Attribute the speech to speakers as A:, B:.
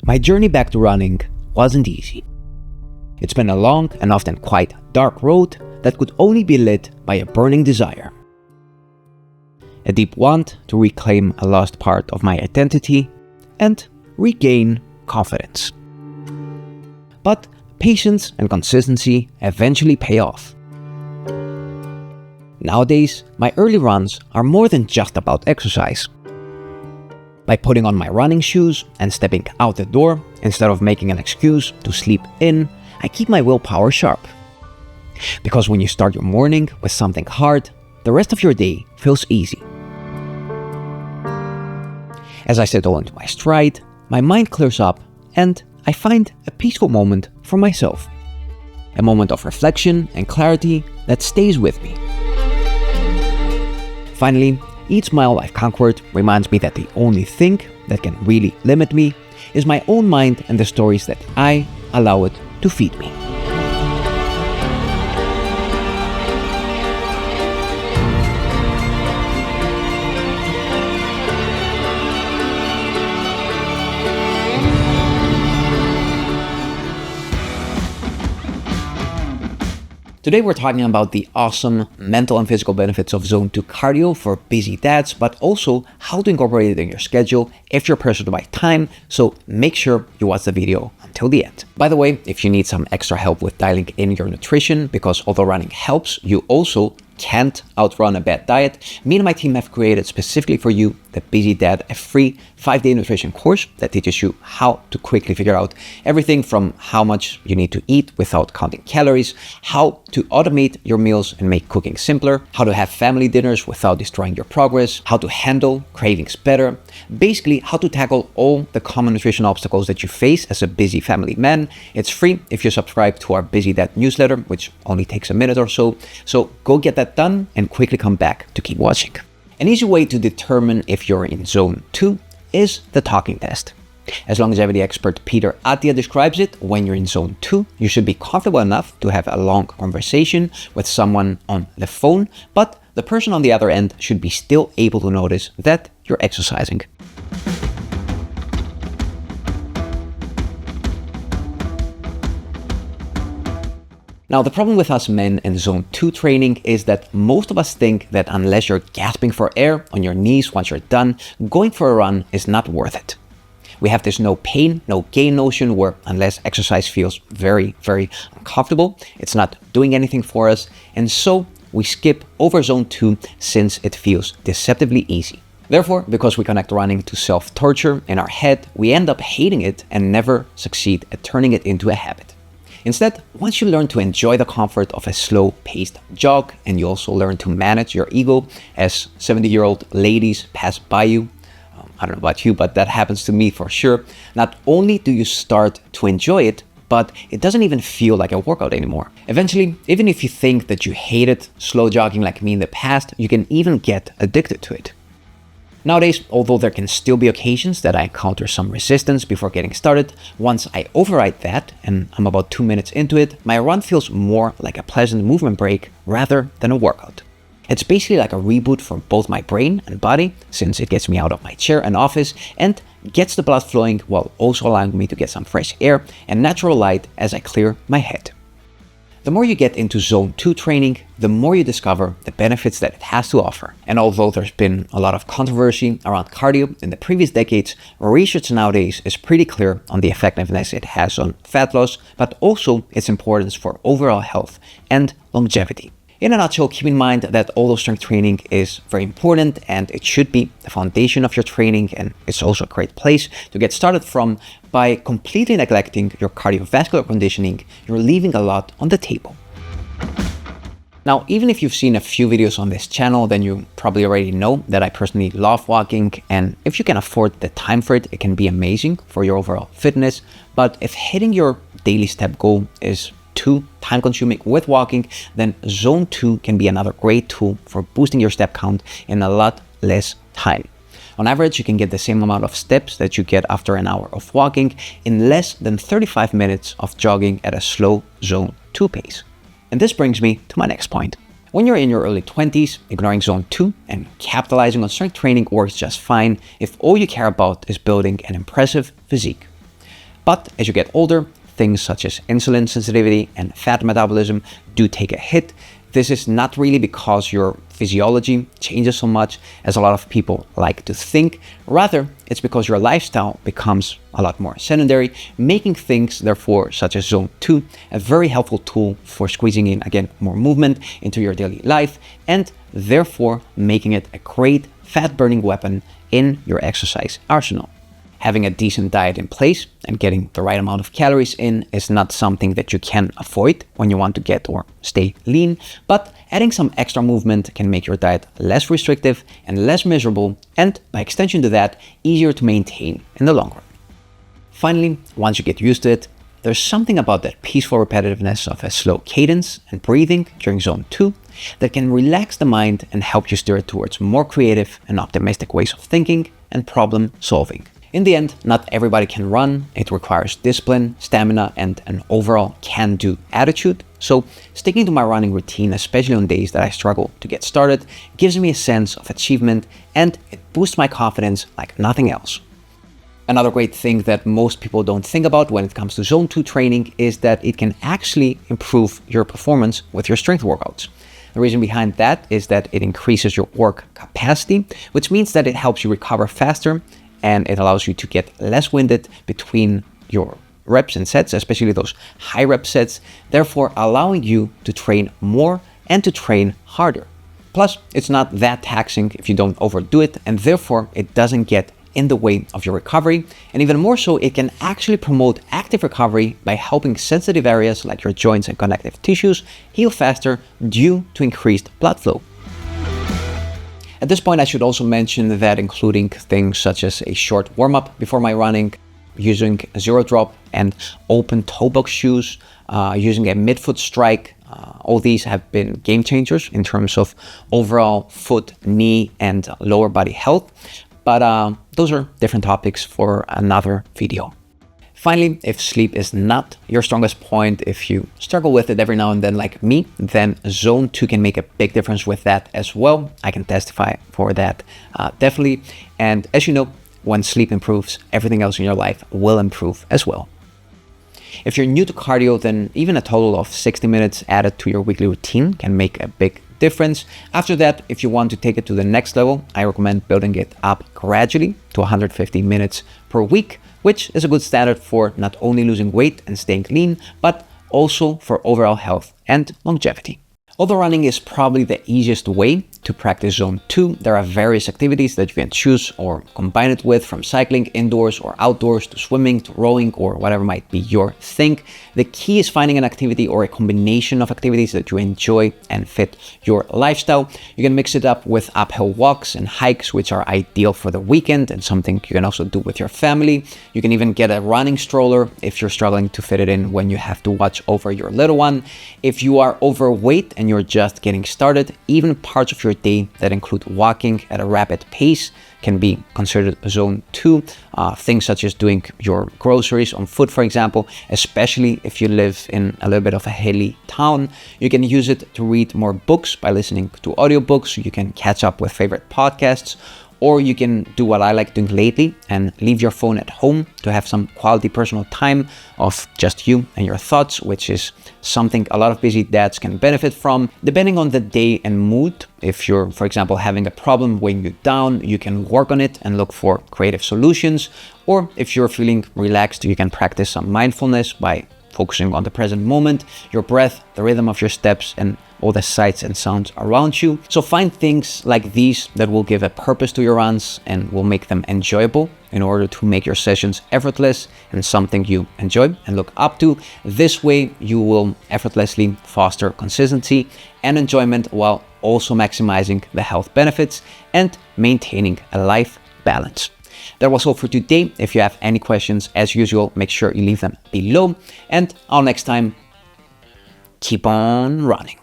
A: My journey back to running wasn't easy. It's been a long and often quite dark road that could only be lit by a burning desire. A deep want to reclaim a lost part of my identity and regain confidence. But patience and consistency eventually pay off. Nowadays, my early runs are more than just about exercise. By putting on my running shoes and stepping out the door instead of making an excuse to sleep in, I keep my willpower sharp. Because when you start your morning with something hard, the rest of your day feels easy. As I settle into my stride, my mind clears up and I find a peaceful moment for myself. A moment of reflection and clarity that stays with me. Finally, each mile I've conquered reminds me that the only thing that can really limit me is my own mind and the stories that I allow it to feed me. Today we're talking about the awesome mental and physical benefits of Zone 2 cardio for busy dads, but also how to incorporate it in your schedule if you're pressured by time, so make sure you watch the video until the end. By the way, if you need some extra help with dialing in your nutrition, because although running helps, you also can't outrun a bad diet, me and my team have created specifically for you, the Busy Dad, a free 5-day nutrition course that teaches you how to quickly figure out everything from how much you need to eat without counting calories, how to automate your meals and make cooking simpler, how to have family dinners without destroying your progress, how to handle cravings better, basically how to tackle all the common nutrition obstacles that you face as a busy family man. It's free if you subscribe to our Busy Dad newsletter, which only takes a minute or so. So go get that done and quickly come back to keep watching. An easy way to determine if you're in Zone 2 is the talking test. As longevity expert Peter Attia describes it, when you're in Zone 2, you should be comfortable enough to have a long conversation with someone on the phone, but the person on the other end should be still able to notice that you're exercising. Now, the problem with us men in Zone 2 training is that most of us think that unless you're gasping for air on your knees once you're done, going for a run is not worth it. We have this no pain, no gain notion where unless exercise feels very, very uncomfortable, it's not doing anything for us. And so we skip over Zone 2 since it feels deceptively easy. Therefore, because we connect running to self-torture in our head, we end up hating it and never succeed at turning it into a habit. Instead, once you learn to enjoy the comfort of a slow-paced jog, and you also learn to manage your ego as 70-year-old ladies pass by you, I don't know about you, but that happens to me for sure, not only do you start to enjoy it, but it doesn't even feel like a workout anymore. Eventually, even if you think that you hated slow jogging like me in the past, you can even get addicted to it. Nowadays, although there can still be occasions that I encounter some resistance before getting started, once I override that, and I'm about 2 minutes into it, my run feels more like a pleasant movement break rather than a workout. It's basically like a reboot for both my brain and body, since it gets me out of my chair and office and gets the blood flowing while also allowing me to get some fresh air and natural light as I clear my head. The more you get into Zone 2 training, the more you discover the benefits that it has to offer. And although there's been a lot of controversy around cardio in the previous decades, research nowadays is pretty clear on the effectiveness it has on fat loss, but also its importance for overall health and longevity. In a nutshell, keep in mind that although strength training is very important and it should be the foundation of your training, and it's also a great place to get started from, by completely neglecting your cardiovascular conditioning, you're leaving a lot on the table. Now, even if you've seen a few videos on this channel, then you probably already know that I personally love walking, and if you can afford the time for it, it can be amazing for your overall fitness. But if hitting your daily step goal is too time consuming with walking, then Zone 2 can be another great tool for boosting your step count in a lot less time. On average, you can get the same amount of steps that you get after an hour of walking in less than 35 minutes of jogging at a slow Zone 2 pace. And this brings me to my next point. When you're in your early 20s, ignoring Zone 2 and capitalizing on strength training works just fine if all you care about is building an impressive physique. But as you get older, things such as insulin sensitivity and fat metabolism do take a hit. This is not really because your physiology changes so much as a lot of people like to think. Rather, it's because your lifestyle becomes a lot more sedentary, making things, therefore, such as Zone 2, a very helpful tool for squeezing in, again, more movement into your daily life, and therefore making it a great fat-burning weapon in your exercise arsenal. Having a decent diet in place and getting the right amount of calories in is not something that you can avoid when you want to get or stay lean, but adding some extra movement can make your diet less restrictive and less miserable, and by extension to that, easier to maintain in the long run. Finally, once you get used to it, there's something about that peaceful repetitiveness of a slow cadence and breathing during Zone 2 that can relax the mind and help you steer towards more creative and optimistic ways of thinking and problem solving. In the end, not everybody can run. It requires discipline, stamina, and an overall can-do attitude. So sticking to my running routine, especially on days that I struggle to get started, gives me a sense of achievement, and it boosts my confidence like nothing else. Another great thing that most people don't think about when it comes to Zone 2 training is that it can actually improve your performance with your strength workouts. The reason behind that is that it increases your work capacity, which means that it helps you recover faster, and it allows you to get less winded between your reps and sets, especially those high rep sets, therefore allowing you to train more and to train harder. Plus, it's not that taxing if you don't overdo it, and therefore it doesn't get in the way of your recovery. And even more so, it can actually promote active recovery by helping sensitive areas like your joints and connective tissues heal faster due to increased blood flow. At this point, I should also mention that including things such as a short warm-up before my running, using a zero drop and open toe box shoes, using a midfoot strike, all these have been game changers in terms of overall foot, knee, and lower body health. But those are different topics for another video. Finally, if sleep is not your strongest point, if you struggle with it every now and then like me, then Zone 2 can make a big difference with that as well. I can testify for that definitely. And as you know, when sleep improves, everything else in your life will improve as well. If you're new to cardio, then even a total of 60 minutes added to your weekly routine can make a big difference. After that, if you want to take it to the next level, I recommend building it up gradually to 150 minutes per week, which is a good standard for not only losing weight and staying lean, but also for overall health and longevity. Although running is probably the easiest way to practice Zone 2, there are various activities that you can choose or combine it with, from cycling indoors or outdoors to swimming to rowing or whatever might be your thing. The key is finding an activity or a combination of activities that you enjoy and fit your lifestyle. You can mix it up with uphill walks and hikes, which are ideal for the weekend and something you can also do with your family. You can even get a running stroller if you're struggling to fit it in when you have to watch over your little one. If you are overweight and you're just getting started, even parts of your day that include walking at a rapid pace can be considered Zone 2. Things such as doing your groceries on foot, for example, especially if you live in a little bit of a hilly town. You can use it to read more books by listening to audiobooks. You can catch up with favorite podcasts, or you can do what I like doing lately and leave your phone at home to have some quality personal time of just you and your thoughts, which is something a lot of busy dads can benefit from. Depending on the day and mood, if you're, for example, having a problem weighing you down, you can work on it and look for creative solutions. Or if you're feeling relaxed, you can practice some mindfulness by focusing on the present moment, your breath, the rhythm of your steps, and all the sights and sounds around you. So find things like these that will give a purpose to your runs and will make them enjoyable in order to make your sessions effortless and something you enjoy and look up to. This way you will effortlessly foster consistency and enjoyment while also maximizing the health benefits and maintaining a life balance. That was all for today. If you have any questions, as usual, make sure you leave them below. And until next time, keep on running.